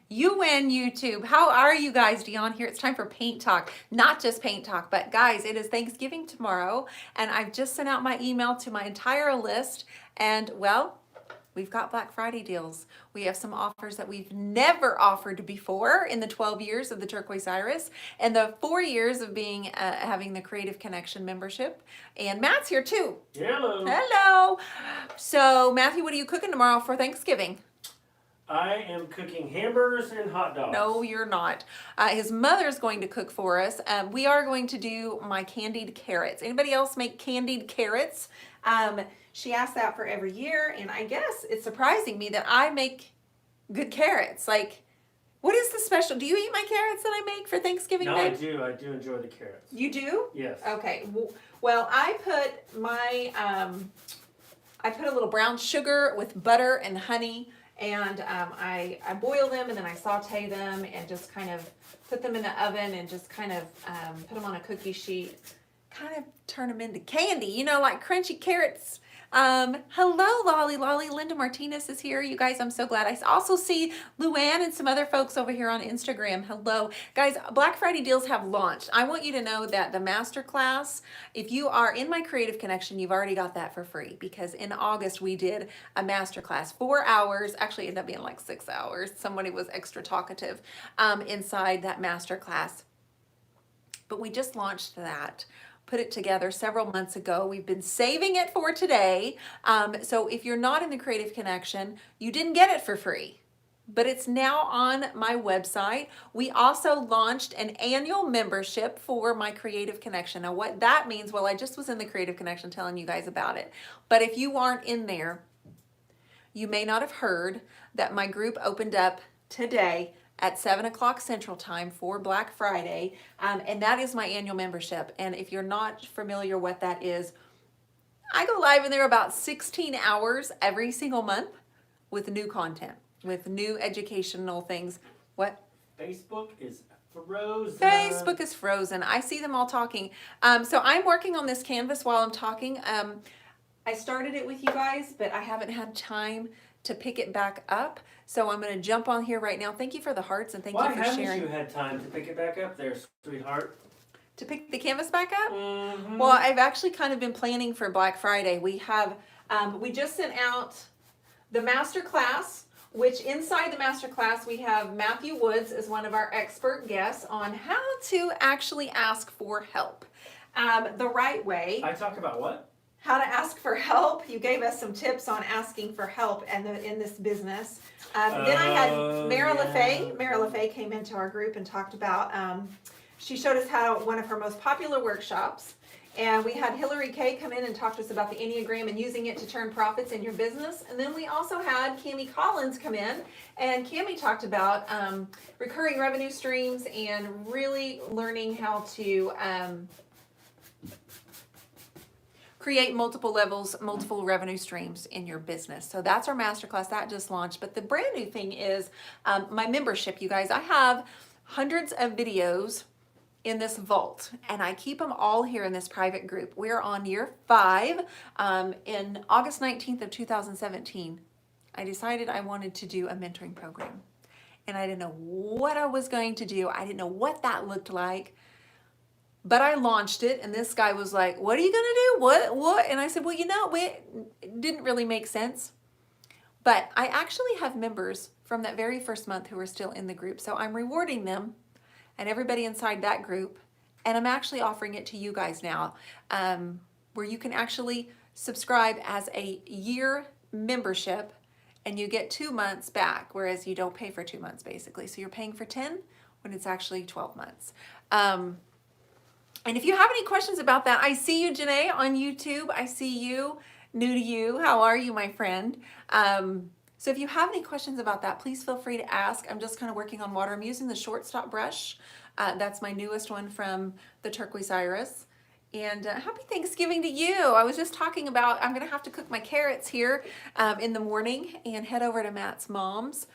You win, YouTube. How are you guys? Dionne here. It's time for Paint Talk. Not just Paint Talk, but guys, it is Thanksgiving tomorrow, and I've just sent out my email to my entire list, and well, we've got Black Friday deals. We have some offers that we've never offered before in the 12 years of the Turquoise Iris and the 4 years of being having the Creative Connection membership. And Matt's here too. Hello. Hello. So, Matthew, what are you cooking tomorrow for Thanksgiving? I am cooking hamburgers and hot dogs. No, you're not. His mother's going to cook for us. We are going to do my candied carrots. Anybody else make candied carrots? She asks that for every year, and I guess it's surprising me that I make good carrots. Like, what is the special? Do you eat my carrots that I make for Thanksgiving? No, babe? I do. I do enjoy the carrots. You do? Yes. Okay. Well, I put my I put a little brown sugar with butter and honey. And I boil them and then I saute them and just kind of put them in the oven and just kind of put them on a cookie sheet, kind of turn them into candy, you know, like crunchy carrots. Hello, Lolly. Linda Martinez is here. You guys, I'm so glad. I also see Luann and some other folks over here on Instagram. Hello. Guys, Black Friday deals have launched. I want you to know that the masterclass, if you are in my Creative Connection, you've already got that for free because in August we did a masterclass, 4 hours, actually it ended up being like 6 hours. Somebody was extra talkative inside that masterclass. But we just launched that. Put it together several months ago. We've been saving it for today. So if you're not in the Creative Connection, you didn't get it for free, but it's now on my website. We also launched an annual membership for my Creative Connection. Now what that means, well, I just was in the Creative Connection telling you guys about it, but if you aren't in there, you may not have heard that my group opened up today at 7 o'clock Central Time for Black Friday, and that is my annual membership. And if you're not familiar what that is, I go live in there about 16 hours every single month with new content, with new educational things. What? Facebook is frozen. Facebook is frozen. I see them all talking. So I'm working on this canvas while I'm talking. I started it with you guys, but I haven't had time to pick it back up. So I'm going to jump on here right now. Thank you for the hearts and thank you for sharing. Why haven't you had time to pick it back up there, sweetheart? To pick the canvas back up? Mm-hmm. Well, I've actually kind of been planning for Black Friday. We have, we just sent out the master class, which inside the master class we have Matthew Woods as one of our expert guests on how to actually ask for help the right way. I talk about what? How to ask for help. You gave us some tips on asking for help in this business. Then I had Mara LaFay. Mara LaFay came into our group and talked about, she showed us how one of her most popular workshops. And we had Hillary Kay come in and talk to us about the Enneagram and using it to turn profits in your business. And then we also had Cami Collins come in, and Cami talked about recurring revenue streams and really learning how to create multiple levels, multiple revenue streams in your business. So that's our masterclass that just launched. But the brand new thing is my membership, you guys. I have hundreds of videos in this vault, and I keep them all here in this private group. We're on year 5. In August 19th of 2017, I decided I wanted to do a mentoring program. And I didn't know what I was going to do. I didn't know what that looked like. But I launched it, and this guy was like, what are you gonna do? What? And I said, well, you know, it didn't really make sense. But I actually have members from that very first month who are still in the group. So I'm rewarding them and everybody inside that group. And I'm actually offering it to you guys now, where you can actually subscribe as a year membership and you get 2 months back, whereas you don't pay for 2 months basically. So you're paying for 10 when it's actually 12 months. And if you have any questions about that, I see you, Janae, on YouTube. I see you, new to you. How are you, my friend? So if you have any questions about that, please feel free to ask. I'm just kind of working on water. I'm using the shortstop brush. That's my newest one from the Turquoise Iris. And happy Thanksgiving to you. I was just talking about, I'm going to have to cook my carrots here in the morning and head over to Matt's mom's.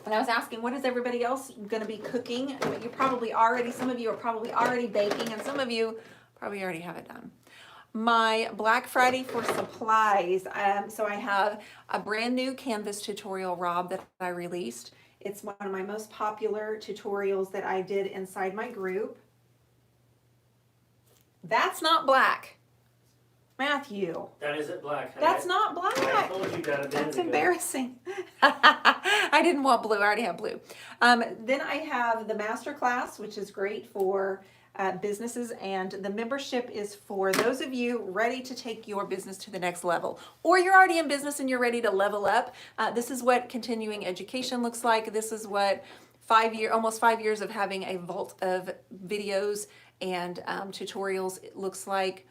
And I was asking, what is everybody else going to be cooking? You probably already, some of you are probably already baking, and some of you probably already have it done. my Black Friday for supplies. So I have a brand new Canvas tutorial, Rob, that I released. It's one of my most popular tutorials that I did inside my group. That's not black. Matthew. That isn't black. Honey. That's not black. I told you that a minute That's ago. embarrassing. I didn't want blue. I already have blue. Then I have the master class, which is great for businesses, and the membership is for those of you ready to take your business to the next level, or you're already in business and you're ready to level up. This is what continuing education looks like. This is what almost 5 years of having a vault of videos and tutorials looks like.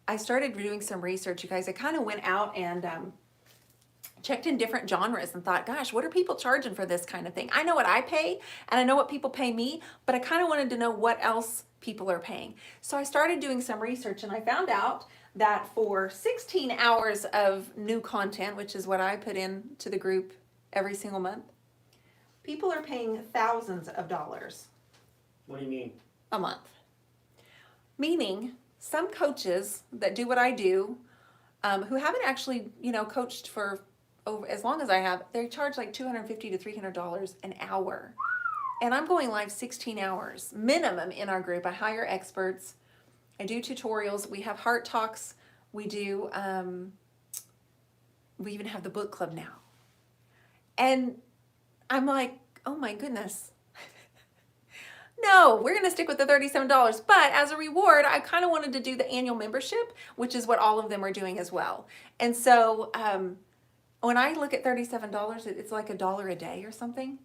I started doing some research, you guys. I kind of went out and checked in different genres and thought, gosh, what are people charging for this kind of thing? I know what I pay and I know what people pay me, but I kind of wanted to know what else people are paying. So I started doing some research and I found out that for 16 hours of new content, which is what I put into the group every single month, people are paying thousands of dollars. What do you mean? A month. Meaning, some coaches that do what I do, who haven't actually, coached for over as long as I have, they charge like $250 to $300 an hour. And I'm going live 16 hours minimum in our group. I hire experts. I do tutorials. We have heart talks. We do, we even have the book club now. And I'm like, oh my goodness. No, we're going to stick with the $37. But as a reward, I kind of wanted to do the annual membership, which is what all of them are doing as well. And so when I look at $37, it's like $1 a day or something.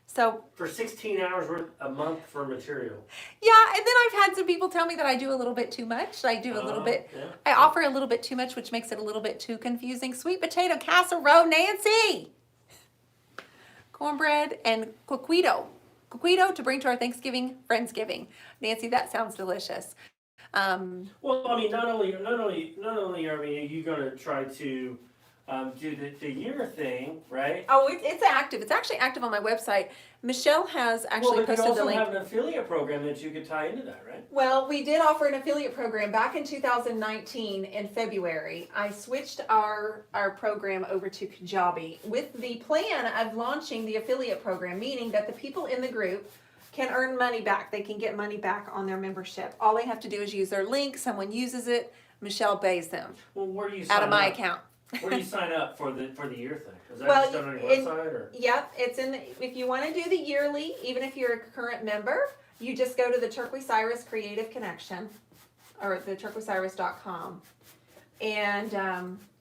So For 16 hours worth a month for material. yeah, and then I've had some people tell me that I do a little bit too much. I do a little bit. Yeah. I offer a little bit too much, which makes it a little bit too confusing. Sweet potato casserole, Nancy. Cornbread and coquito to bring to our Thanksgiving Friendsgiving. Nancy, that sounds delicious. Well, I mean, not only are you going to try to do the year thing, right? Oh, it's active. It's actually active on my website. Michelle has actually Well, but you posted the also link. have an affiliate program that you could tie into that, right? Well, we did offer an affiliate program back in 2019 in February. I switched our program over to Kajabi with the plan of launching the affiliate program, meaning that the people in the group can earn money back. They can get money back on their membership. All they have to do is use their link. Someone uses it. Michelle pays them Well, where do you sign out of my up? account. Where do you sign up for the year thing? Is that Well, just done on your website or? Yep, it's in. If you want to do the yearly, even if you're a current member, you just go to the Turquoise Iris Creative Connection, or the turquoiseiris.com, and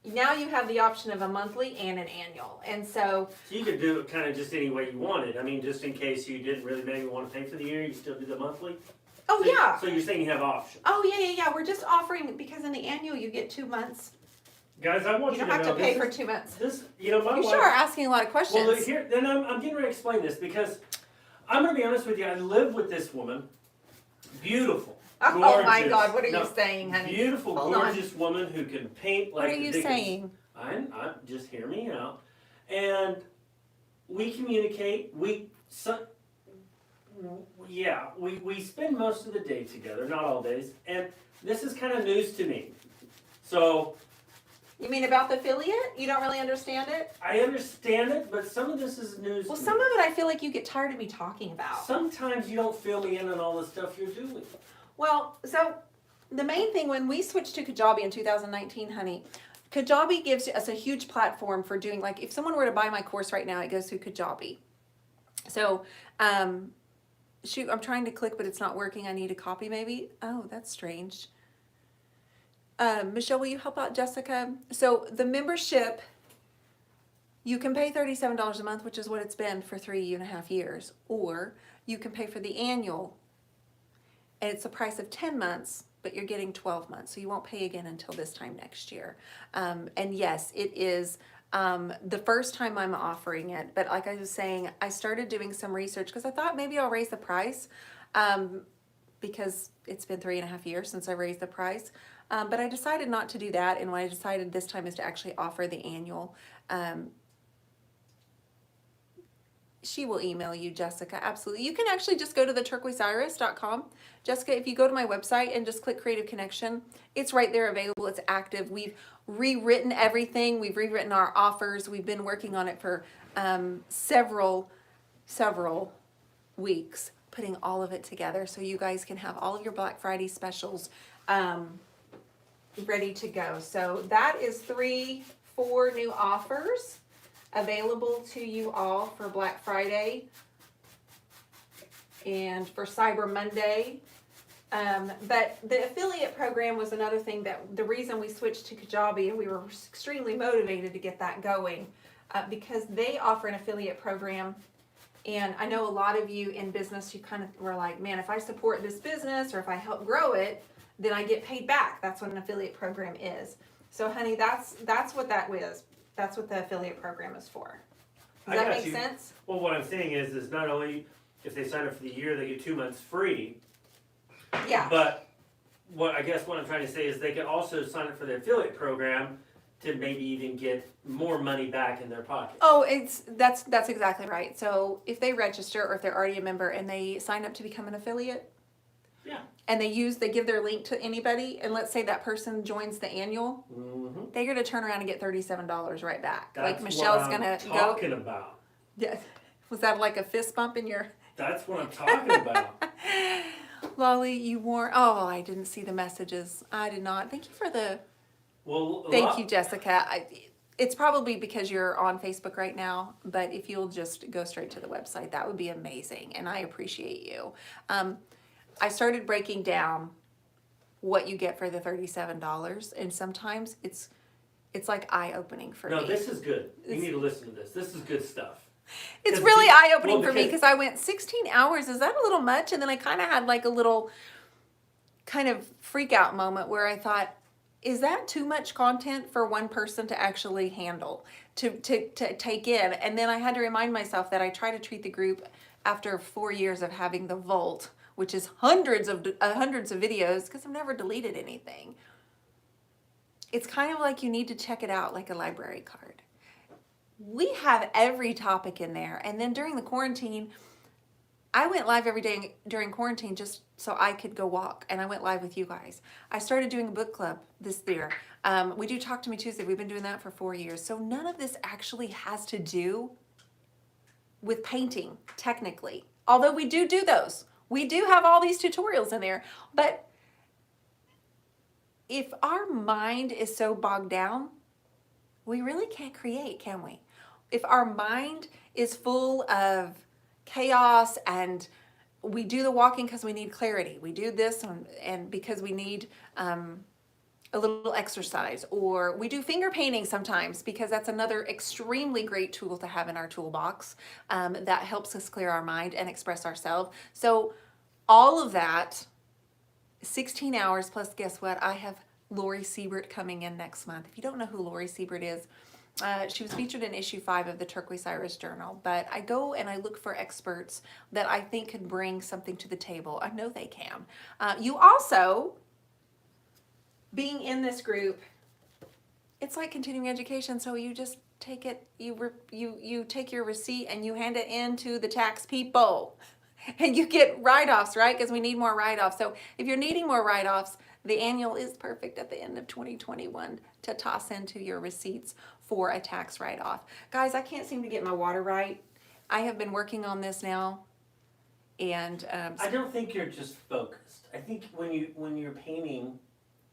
now you have the option of a monthly and an annual. And so You could do it kind of just any way you wanted. I mean, just in case you didn't really maybe want to pay for the year, you still do the monthly. oh So- yeah, So you're saying you have options. oh yeah. We're just offering, because in the annual you get 2 months. Guys, I want You you, don't to have know to pay this for is- 2 months. This, my You wife. sure are asking a lot of questions. Well, look, then I'm getting ready to explain this because I'm going to be honest with you. I live with this woman, beautiful, oh my gorgeous. God, what are No, you saying, honey? Beautiful, Hold on. gorgeous woman who can paint like What are you the Dickens. saying? I'm just hear me out, and we communicate. We spend most of the day together, not all days, and this is kind of news to me. So You mean about the affiliate? You don't really understand it? I understand it, but some of this is news. Well, to some me. of it I feel like you get tired of me talking about. Sometimes you don't fill me in on all the stuff you're doing. Well, so the main thing when we switched to Kajabi in 2019, honey, Kajabi gives us a huge platform for doing, like, if someone were to buy my course right now, it goes through Kajabi. So, shoot, I'm trying to click, but it's not working. I need a copy maybe. Oh, that's strange. Michelle, will you help out Jessica? So the membership, you can pay $37 a month, which is what it's been for 3.5 years, or you can pay for the annual, and it's the price of 10 months, but you're getting 12 months, so you won't pay again until this time next year. And yes, it is the first time I'm offering it, but like I was saying, I started doing some research because I thought maybe I'll raise the price because it's been 3.5 years since I raised the price. But I decided not to do that, and what I decided this time is to actually offer the annual. She will email you, Jessica. Absolutely. You can actually just go to the turquoiseiris.com. Jessica, if you go to my website and just click Creative Connection, it's right there available. It's active. We've rewritten everything. We've rewritten our offers. We've been working on it for several weeks, putting all of it together so you guys can have all of your Black Friday specials ready to go. So that is 4 new offers available to you all for Black Friday and for Cyber Monday. But the affiliate program was another thing that the reason we switched to Kajabi, and we were extremely motivated to get that going because they offer an affiliate program. And I know a lot of you in business, you kind of were like, man, if I support this business or if I help grow it, then I get paid back. That's what an affiliate program is. So honey, that's what that is. That's what the affiliate program is for. Does that make sense? Well, what I'm saying is not only if they sign up for the year, they get 2 months free. Yeah. But what I'm trying to say is they can also sign up for the affiliate program to maybe even get more money back in their pocket. Oh, that's exactly right. So if they register or if they're already a member and they sign up to become an affiliate, yeah, and they give their link to anybody, and let's say that person joins the annual, they're going to turn around and get $37 right back. That's like Michelle's going to go. Talking about. Yeah. Was that like a fist bump in your? That's what I'm talking about. Lolly, you wore. Oh, I didn't see the messages. I did not. Thank you for the. Well, thank you, Jessica. It's probably because you're on Facebook right now, but if you'll just go straight to the website, that would be amazing, and I appreciate you. I started breaking down what you get for the $37, and sometimes it's like eye-opening for me. No, this is good. You need to listen to this. This is good stuff. It's really eye-opening for me because I went 16 hours. Is that a little much? And then I kind of had like a little kind of freak out moment where I thought, is that too much content for one person to actually handle, to take in? And then I had to remind myself that I try to treat the group after 4 years of having the vault, which is hundreds of videos, because I've never deleted anything. It's kind of like you need to check it out like a library card. We have every topic in there. And then during the quarantine, I went live every day during quarantine just so I could go walk, and I went live with you guys. I started doing a book club this year. We do Talk to Me Tuesday. We've been doing that for 4 years. So none of this actually has to do with painting, technically. Although we do those. We do have all these tutorials in there. But if our mind is so bogged down, we really can't create, can we? If our mind is full of chaos and we do the walking because we need clarity, we do this and because we need a little exercise, or we do finger painting sometimes because that's another extremely great tool to have in our toolbox that helps us clear our mind and express ourselves. So all of that, 16 hours plus, guess what? I have Lori Siebert coming in next month. If you don't know who Lori Siebert is, she was featured in issue 5 of the Turquoise Iris Journal, but I go and I look for experts that I think can bring something to the table. I know they can. You also, being in this group, it's like continuing education. So you just take it, you take your receipt and you hand it in to the tax people, and you get write-offs, right? Because we need more write-offs. So if you're needing more write-offs, the annual is perfect at the end of 2021 to toss into your receipts for a tax write-off. Guys, I can't seem to get my water right. I have been working on this now, and I don't think you're just focused. I think when you're painting,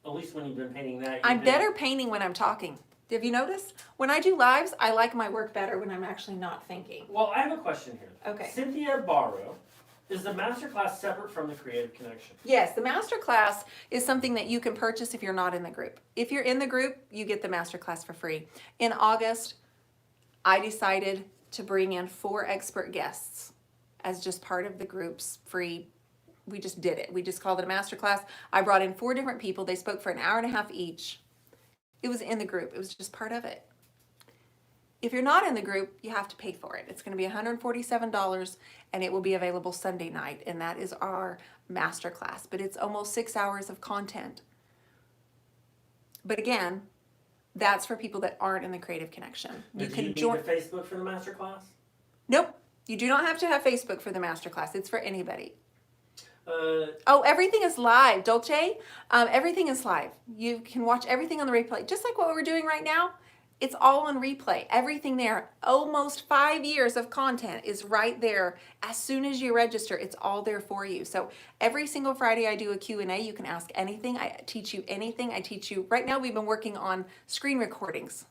at least when you've been painting that, I'm better painting when I'm talking. Have you noticed? When I do lives, I like my work better when I'm actually not thinking. Well, I have a question here. Okay. Cynthia Barrow, is the masterclass separate from the Creative Connection? Yes, the masterclass is something that you can purchase if you're not in the group. If you're in the group, you get the masterclass for free. In August, I decided to bring in 4 expert guests as just part of the group's free. We just did it. We just called it a masterclass. I brought in 4 different people. They spoke for an hour and a half each. It was in the group. It was just part of it. If you're not in the group, you have to pay for it. It's going to be $147, and it will be available Sunday night, and that is our masterclass. But it's almost 6 hours of content. But again, that's for people that aren't in the Creative Connection. You can join Facebook for the masterclass? Nope. You do not have to have Facebook for the masterclass. It's for anybody. Uh, Oh, everything is live, Dolce. Everything is live. You can watch everything on the replay, just like what we're doing right now. It's all on replay. Everything there. Almost 5 years of content is right there. As soon as you register, it's all there for you. So every single Friday I do a Q&A. You can ask anything. I teach you anything. I teach you. Right now we've been working on screen recordings.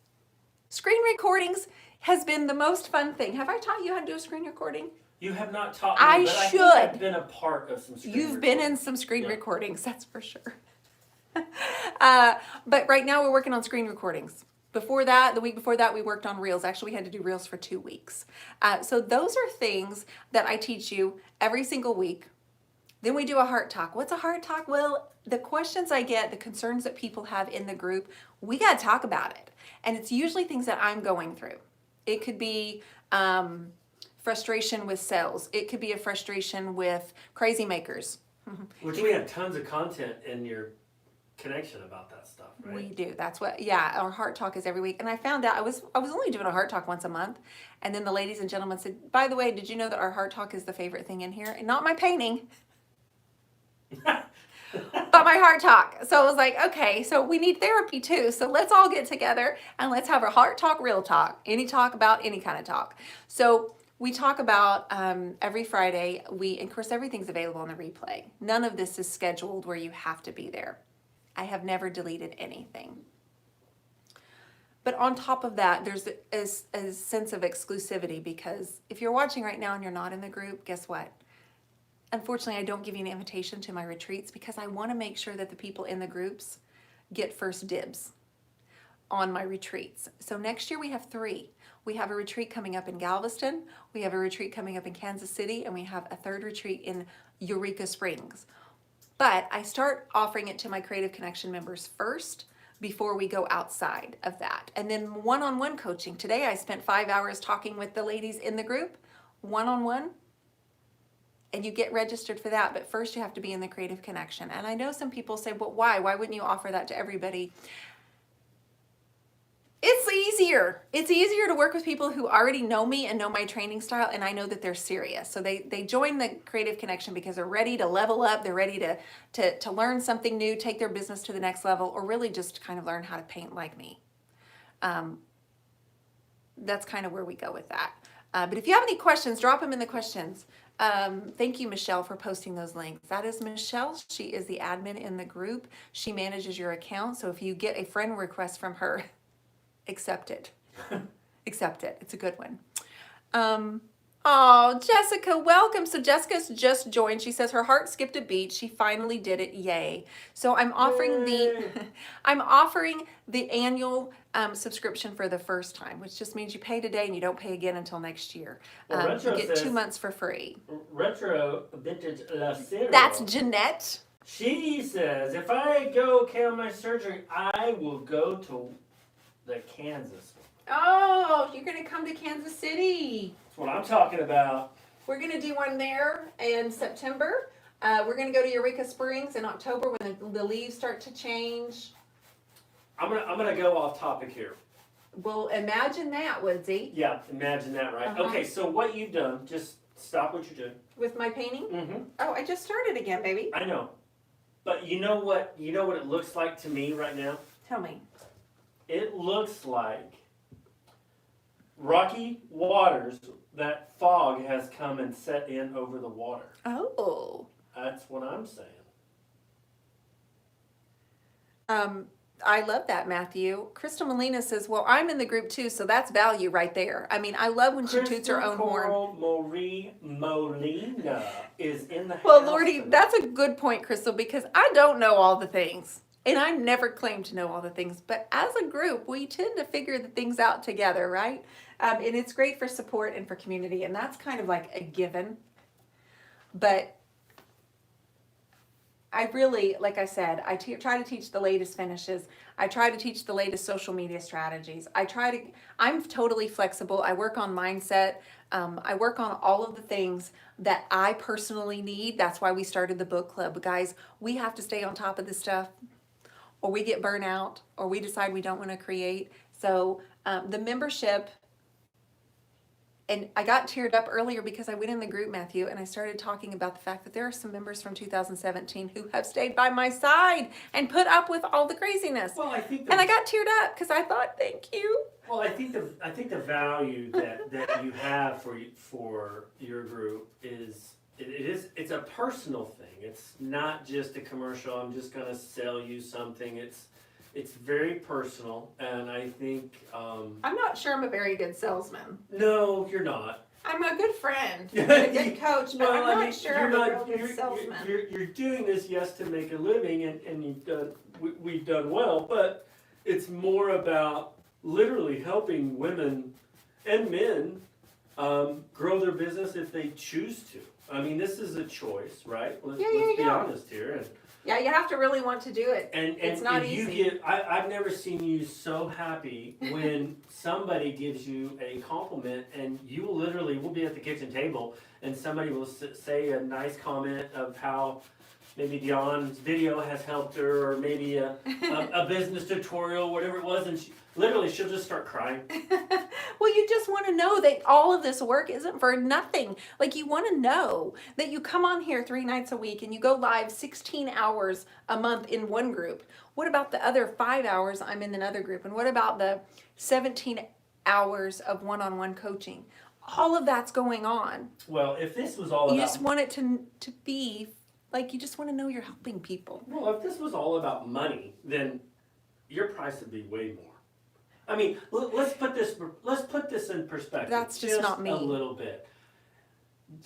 Screen recordings has been the most fun thing. Have I taught you how to do a screen recording? you have not taught me, I but I should. think I've been a part of some screen You've been in recordings. some screen Yeah. recordings, that's for sure. But right now we're working on screen recordings. Before that, the week before that, we worked on reels. Actually, we had to do reels for 2 weeks. So those are things that I teach you every single week. Then we do a heart talk. What's a heart talk? Well, the questions I get, the concerns that people have in the group, we got to talk about it. And it's usually things that I'm going through. It could be frustration with sales. It could be a frustration with crazy makers. Which we have tons of content in your connection about that stuff, right? We do. That's what, yeah, our heart talk is every week. And I found out I was only doing a heart talk once a month. And then the ladies and gentlemen said, by the way, did you know that our heart talk is the favorite thing in here? And not my painting, but my heart talk. So I was like, okay, so we need therapy too. So let's all get together and let's have a heart talk, real talk, any talk about any kind of talk. So we talk about every Friday. And of course, everything's available on the replay. None of this is scheduled where you have to be there. I have never deleted anything. But on top of that, there's a sense of exclusivity, because if you're watching right now and you're not in the group, guess what? Unfortunately, I don't give you an invitation to my retreats because I want to make sure that the people in the groups get first dibs on my retreats. So next year we have 3. We have a retreat coming up in Galveston, we have a retreat coming up in Kansas City, and we have a 3rd retreat in Eureka Springs. But I start offering it to my Creative Connection members first before we go outside of that. And then one-on-one coaching. Today I spent 5 hours talking with the ladies in the group, one-on-one, and you get registered for that. But first you have to be in the Creative Connection. And I know some people say, well, why? Why wouldn't you offer that to everybody? It's easier. It's easier to work with people who already know me and know my training style, and I know that they're serious. So they join the Creative Connection because they're ready to level up. They're ready to learn something new, take their business to the next level, or really just kind of learn how to paint like me. That's kind of where we go with that. But if you have any questions, drop them in the questions. Thank you, Michelle, for posting those links. That is Michelle. She is the admin in the group. She manages your account. So if you get a friend request from her, accept it. Accept it. It's a good one. Oh, Jessica, welcome. So Jessica's just joined. She says her heart skipped a beat. She finally did it. Yay. So I'm offering I'm offering the annual subscription for the first time, which just means you pay today and you don't pay again until next year. Well, You get 2 months for free. Retro Vintage La Cero. That's Jeanette. She says, if I go count my surgery, I will go to the Kansas one. Oh, you're going to come to Kansas City. That's what I'm talking about. We're going to do one there in September. We're going to go to Eureka Springs in October when the leaves start to change. I'm gonna go off topic here. Well, imagine that, Woodsy. Yeah, imagine that, right? Uh-huh. Okay, so what you've done, just stop what you're doing. With my painting? Mm-hmm. Oh, I just started again, baby. I know. But you know what it looks like to me right now? Tell me. It looks like rocky waters, that fog has come and set in over the water. Oh. That's what I'm saying. I love that, Matthew. Crystal Molina says, well, I'm in the group too, so that's value right there. I mean, I love when she toots her own horn. Marie Molina is in the Well, house Lordy, today. that's a good point, Crystal, because I don't know all the things. And I never claim to know all the things. But as a group, we tend to figure the things out together, right? And it's great for support and for community. And that's kind of like a given. But I really, like I said, I try to teach the latest finishes. I try to teach the latest social media strategies. I'm totally flexible. I work on mindset. I work on all of the things that I personally need. That's why we started the book club. Guys, we have to stay on top of this stuff, or we get burnt out, or we decide we don't want to create. So the membership And I got teared up earlier because I went in the group, Matthew, and I started talking about the fact that there are some members from 2017 who have stayed by my side and put up with all the craziness. Well, I think And I got teared up because I thought, thank you. well, I think the value that you have for your group is it's a personal thing. It's not just a commercial. I'm just gonna sell you something. It's very personal, and I think I'm not sure I'm a very good salesman. no, you're not. I'm a good friend, a good coach, but Well, I'm I not mean, sure you're I'm not, a real good salesman. you're doing this, yes, to make a living, and you've done, we've done well, but it's more about literally helping women and men grow their business if they choose to. I mean, this is a choice, right? Let's be honest here. And, Yeah, you have to really want to do it. and It's not you easy. I've never seen you so happy when somebody gives you a compliment, and you will be at the kitchen table and somebody will say a nice comment of how maybe Dionne's video has helped her, or maybe a business tutorial, whatever it was, and she'll just start crying. Well, you just want to know that all of this work isn't for nothing. Like, you want to know that you come on here 3 nights a week and you go live 16 hours a month in one group. What about the other 5 hours I'm in another group? And what about the 17 hours of one-on-one coaching? All of that's going on. Well, if this was all You about just want it to be like, you just want to know you're helping people. well, if this was all about money, then your price would be way more. I mean, let's put this in perspective. That's just not me. A little bit.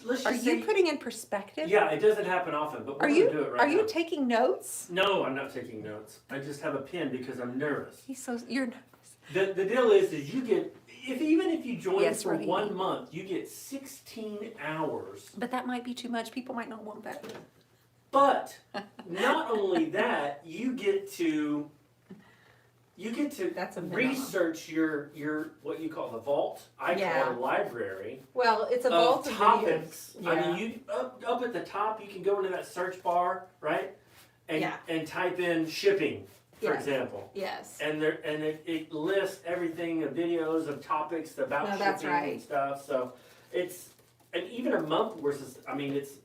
Let's Are just you say, putting in perspective? yeah, it doesn't happen often, but we're Are gonna you do it right are now. you taking notes? No, I'm not taking notes. I just have a pen because I'm nervous. You're nervous. The deal is you get even if you join Yes, for Rudy. 1 month, you get 16 hours. But that might be too much. People might not want that. But not only that, you get to That's a minimum. research your what you call the vault. I Yeah. call it a library Well, it's a of vault of topics. videos. I Yeah. mean, you up at the top, you can go into that search bar, right? And Yeah. and type in shipping, for Yes. example. Yes. And it lists everything of videos of topics about No, shipping that's right. and stuff. So it's and even a month versus it's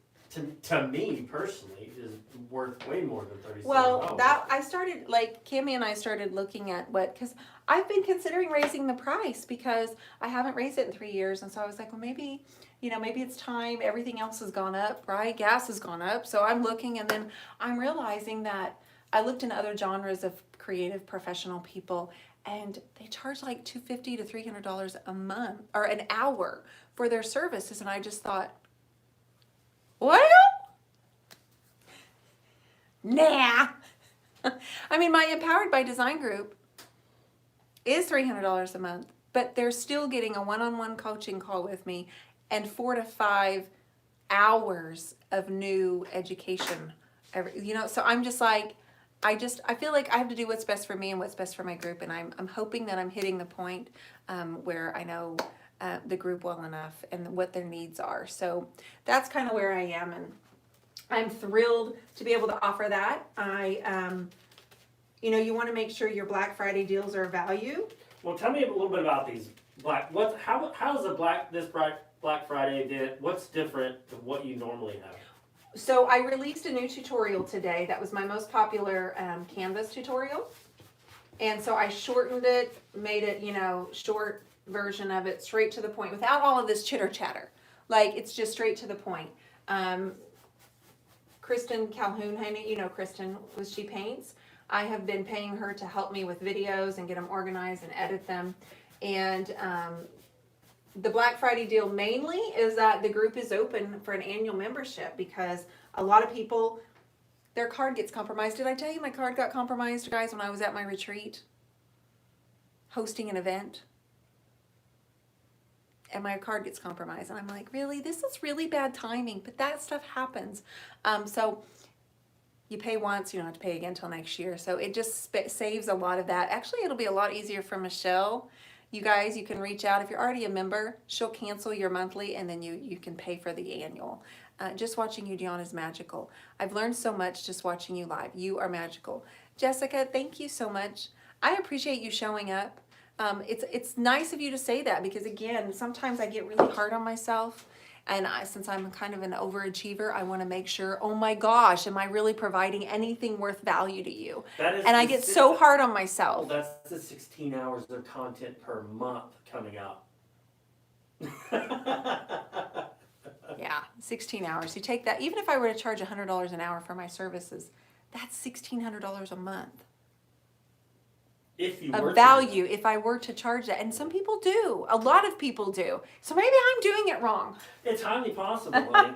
to me personally is worth way more than $37. Well, that I started, like, Kimmy and I started looking at because I've been considering raising the price because I haven't raised it in 3 years, and so I was like, well, maybe it's time. Everything else has gone up, right? Gas has gone up, so I'm looking, and then I'm realizing that I looked in other genres of creative professional people, and they charge like $250 to $300 a month or an hour for their services, and I just thought, well, nah. I mean, my Empowered by Design group is $300 a month, but they're still getting a one-on-one coaching call with me and 4 to 5 hours of new education. So I'm just like, I feel like I have to do what's best for me and what's best for my group, and I'm hoping that I'm hitting the point where I know the group well enough and what their needs are. So that's kind of where I am, and I'm thrilled to be able to offer that. You want to make sure your Black Friday deals are value. Well, tell me a little bit about these how's this Black Friday event? What's different than what you normally have? So I released a new tutorial today that was my most popular Canvas tutorial. And so I shortened it, made it, short version of it, straight to the point, without all of this chitter chatter. Like, it's just straight to the point. Kristen Calhoun, Kristen, She Paints. I have been paying her to help me with videos and get them organized and edit them. And the Black Friday deal mainly is that the group is open for an annual membership because a lot of people, their card gets compromised. Did I tell you my card got compromised, guys, when I was at my retreat hosting an event? And my card gets compromised. And I'm like, really? This is really bad timing. But that stuff happens. So you pay once, you don't have to pay again until next year. So it just saves a lot of that. Actually, it'll be a lot easier for Michelle. You guys, you can reach out. If you're already a member, she'll cancel your monthly and then you can pay for the annual. Just watching you, Dionne, is magical. I've learned so much just watching you live. You are magical. Jessica, thank you so much. I appreciate you showing up. It's nice of you to say that, because again, sometimes I get really hard on myself, and since I'm kind of an overachiever, I want to make sure, oh my gosh, am I really providing anything worth value to you? That is And I the get six- so hard on Well, myself. that's the 16 hours of content per month coming out. Yeah, 16 hours. You take that, even if I were to charge $100 an hour for my services, that's $1,600 a month If you were to of do value if I were to charge that. And some people do. A lot of people do. So maybe I'm doing it wrong. that. It's highly possible, honey.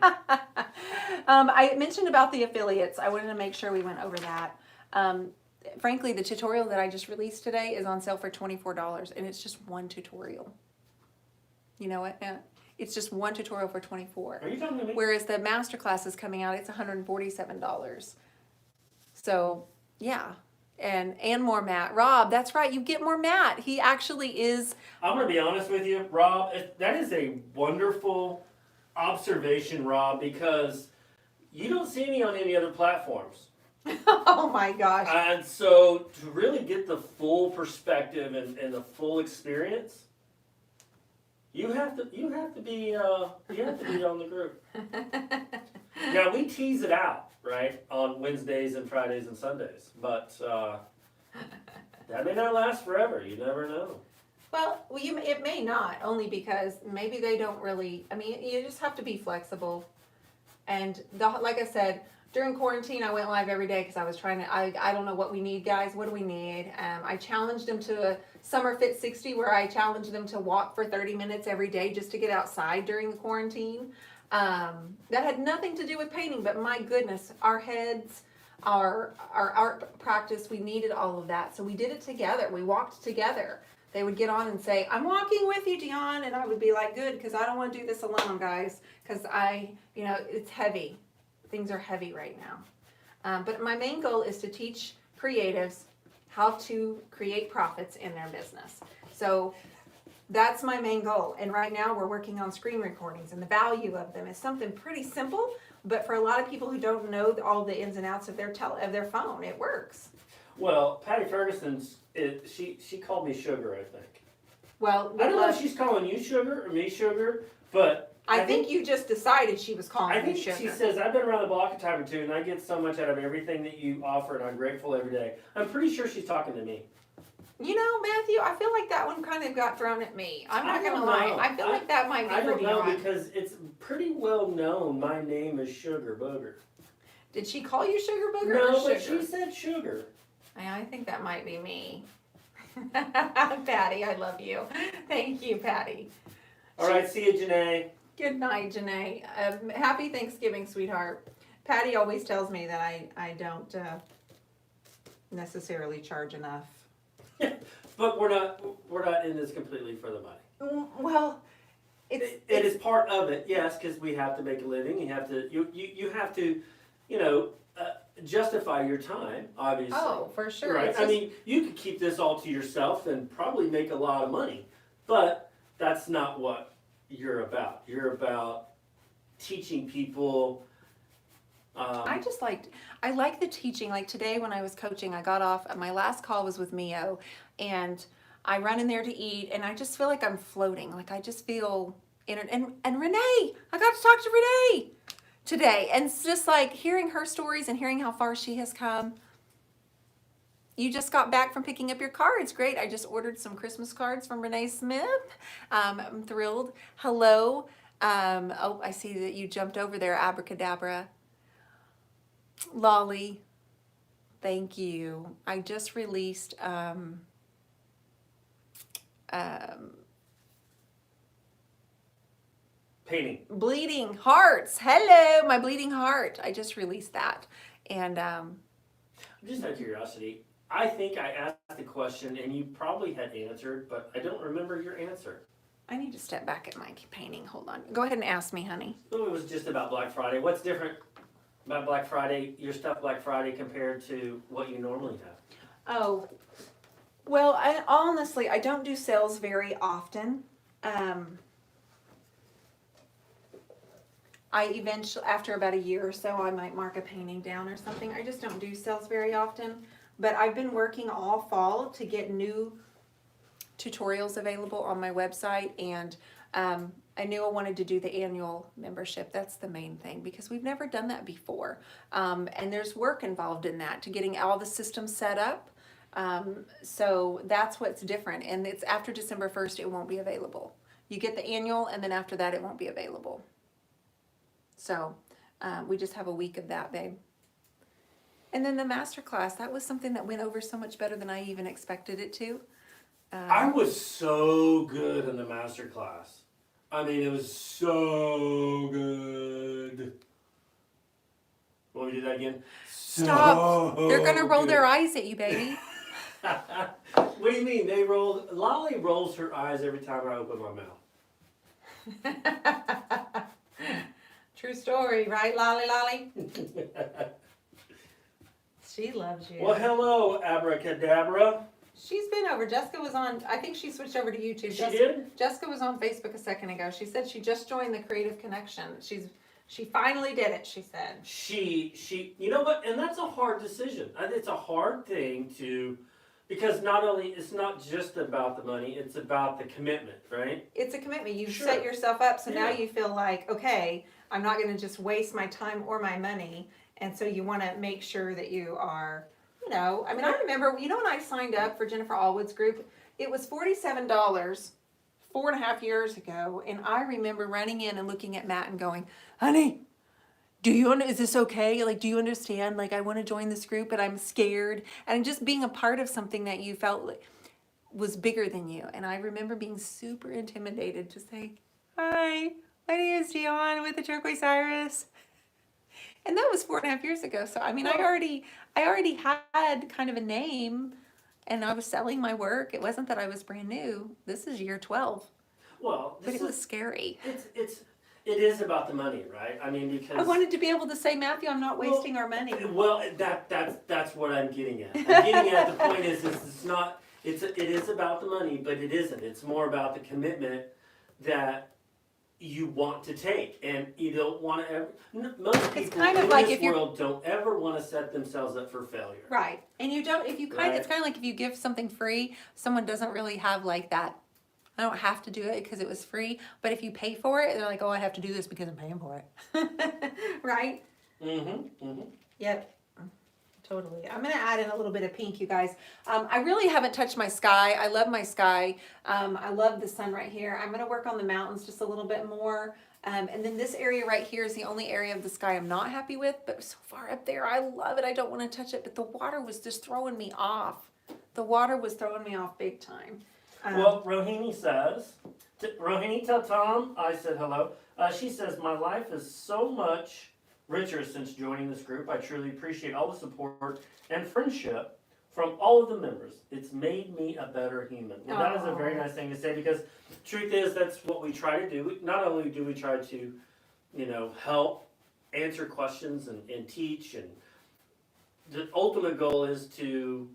I mentioned about the affiliates. I wanted to make sure we went over that. Frankly, the tutorial that I just released today is on sale for $24, and it's just one tutorial. You know what? It's just one tutorial for $24. Are you talking to me? Whereas the masterclass is coming out, it's $147. So yeah, and more Matt. Rob, that's right, you get more Matt. He actually is. I'm going to be honest with you, Rob. That is a wonderful observation, Rob, because you don't see me on any other platforms. Oh my gosh. And so to really get the full perspective and the full experience, you have to be on the group. Now we tease it out, right, on Wednesdays and Fridays and Sundays, but that may not last forever. You never know. Well, it may not, only because maybe they don't really. I mean, you just have to be flexible. And like I said, during quarantine, I went live every day because I was trying to. I don't know what we need, guys. What do we need? I challenged them to a Summer Fit 60, where I challenged them to walk for 30 minutes every day just to get outside during the quarantine. That had nothing to do with painting, but my goodness, our heads, our art practice, we needed all of that. So we did it together. We walked together. They would get on and say, I'm walking with you, Dionne. And I would be like, good, because I don't want to do this alone, guys. Because it's heavy. Things are heavy right now. But my main goal is to teach creatives how to create profits in their business. So that's my main goal. And right now we're working on screen recordings, and the value of them is something pretty simple. But for a lot of people who don't know all the ins and outs of their phone, it works. Well, Patty Ferguson's she called me sugar, I think. Well, I don't know if she's calling you sugar or me sugar, but I think you just decided she was calling me sugar. She says, I've been around the block a time or two, and I get so much out of everything that you offer, and I'm grateful every day. I'm pretty sure she's talking to me. You know, Matthew, I feel like that one kind of got thrown at me. I'm not going to lie. I feel like that might be I don't for know, Dionne. because it's pretty well known my name is Sugar Booger. Did she call you Sugar Booger No, or but Sugar? she said sugar. I think that might be me. Patty, I love you. Thank you, Patty. All right, see you, Janae. Good night, Janae. Happy Thanksgiving, sweetheart. Patty always tells me that I don't necessarily charge enough. But we're not in this completely for the money. Well, It is part of it, yes, because we have to make a living. You have to, justify your time, obviously. Oh, for sure. Right. It's I just- mean, you could keep this all to yourself and probably make a lot of money, but that's not what you're about. You're about teaching people. I like the teaching. Like today when I was coaching, I got off, my last call was with Mio, and I run in there to eat, and I just feel like I'm floating. Like I just feel, and Renee, I got to talk to Renee today. And it's just like hearing her stories and hearing how far she has come. You just got back from picking up your cards. Great. I just ordered some Christmas cards from Renee Smith. I'm thrilled. Hello. I see that you jumped over there, Abracadabra. Lolly, thank you. I just released Painting. Bleeding Hearts. Hello, my bleeding heart. I just released that. And Just out of curiosity, I think I asked the question and you probably had answered, but I don't remember your answer. I need to step back at my painting. Hold on. Go ahead and ask me, honey. So it was just about Black Friday. What's different about Black Friday, your stuff Black Friday, compared to what you normally have? Oh, well, honestly, I don't do sales very often. I eventually, after about a year or so, I might mark a painting down or something. I just don't do sales very often. But I've been working all fall to get new tutorials available on my website, and I knew I wanted to do the annual membership. That's the main thing, because we've never done that before. And there's work involved in that, to getting all the systems set up. So that's what's different. And it's after December 1st, it won't be available. You get the annual, and then after that, it won't be available. So we just have a week of that, babe. And then the masterclass, that was something that went over so much better than I even expected it to. I was so good in the master class. I mean, it was so good. Want me to do that again? Stop. They're going to roll good. their eyes at you, baby. What do you mean? They rolled. Lolly rolls her eyes every time I open my mouth. True story, right, Lolly? She loves you. Well, hello, Abracadabra. She's been over. Jessica was on, I think she switched over to YouTube. She did? Jessica was on Facebook a second ago. She said she just joined the Creative Connection. She finally did it, she said. She, you know what? And that's a hard decision. It's a hard thing to, because not only, it's not just about the money, it's about the commitment, right? It's a commitment. You Sure. set yourself up, so now Yeah. you feel like, okay, I'm not going to just waste my time or my money. And so you want to make sure that you are, you know, I mean, I remember, you know, when I signed up for Jennifer Allwood's group, it was $47 4.5 years ago. And I remember running in and looking at Matt and going, honey, is this okay? Like, do you understand? Like, I want to join this group, but I'm scared. And just being a part of something that you felt like was bigger than you. And I remember being super intimidated to say, hi, my name is Dionne with the Turquoise Iris. And that was 4.5 years ago. So, I mean, I already had kind of a name, and I was selling my work. It wasn't that I was brand new. This is year 12. Well, But it was scary. It is about the money, right? I mean, because I wanted to be able to say, Matthew, I'm not wasting our money. Well, that's what I'm getting at. I'm getting at the point is it's not. It is about the money, but it isn't. It's more about the commitment that you want to take, and you don't want to ever. Most people kind of in like this if you're- world don't ever want to set themselves up for failure. Right. And you don't, if you kind Right. it's kind of like if you give something free, someone doesn't really have like that. I don't have to do it because it was free. But if you pay for it, they're like, oh, I have to do this because I'm paying for it. Right? Yep. Totally. I'm going to add in a little bit of pink, you guys. I really haven't touched my sky. I love my sky. I love the sun right here. I'm going to work on the mountains just a little bit more. And then this area right here is the only area of the sky I'm not happy with. But so far up there, I love it. I don't want to touch it. But the water was just throwing me off. The water was throwing me off big time. Well, Rohini says, Rohini tell Tom I said hello. She says, my life is so much richer since joining this group. I truly appreciate all the support and friendship from all of the members. It's made me a better human. Well, that is a very nice thing to say, because truth is that's what we try to do. Not only do we try to, you know, help answer questions and teach, and the ultimate goal is to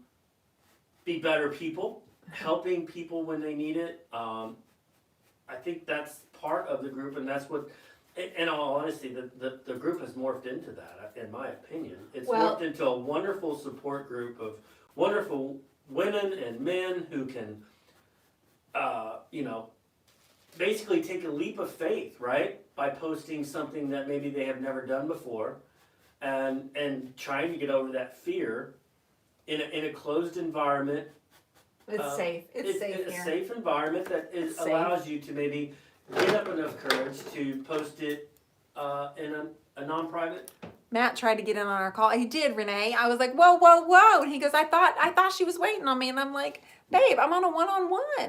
be better people, helping people when they need it. I think that's part of the group, and that's what, in all honesty, the group has morphed into that, in my opinion. It's morphed into a wonderful support group of wonderful women and men who can, you know, basically take a leap of faith, right? By posting something that maybe they have never done before, and trying to get over that fear in a closed environment. It's safe. It's safe It's here. a safe environment that allows you to maybe get up enough courage to post it in a non-private. Matt tried to get in on our call. He did, Renee. I was like, whoa, whoa, whoa. And he goes, I thought she was waiting on me. And I'm like, babe, I'm on a one-on-one.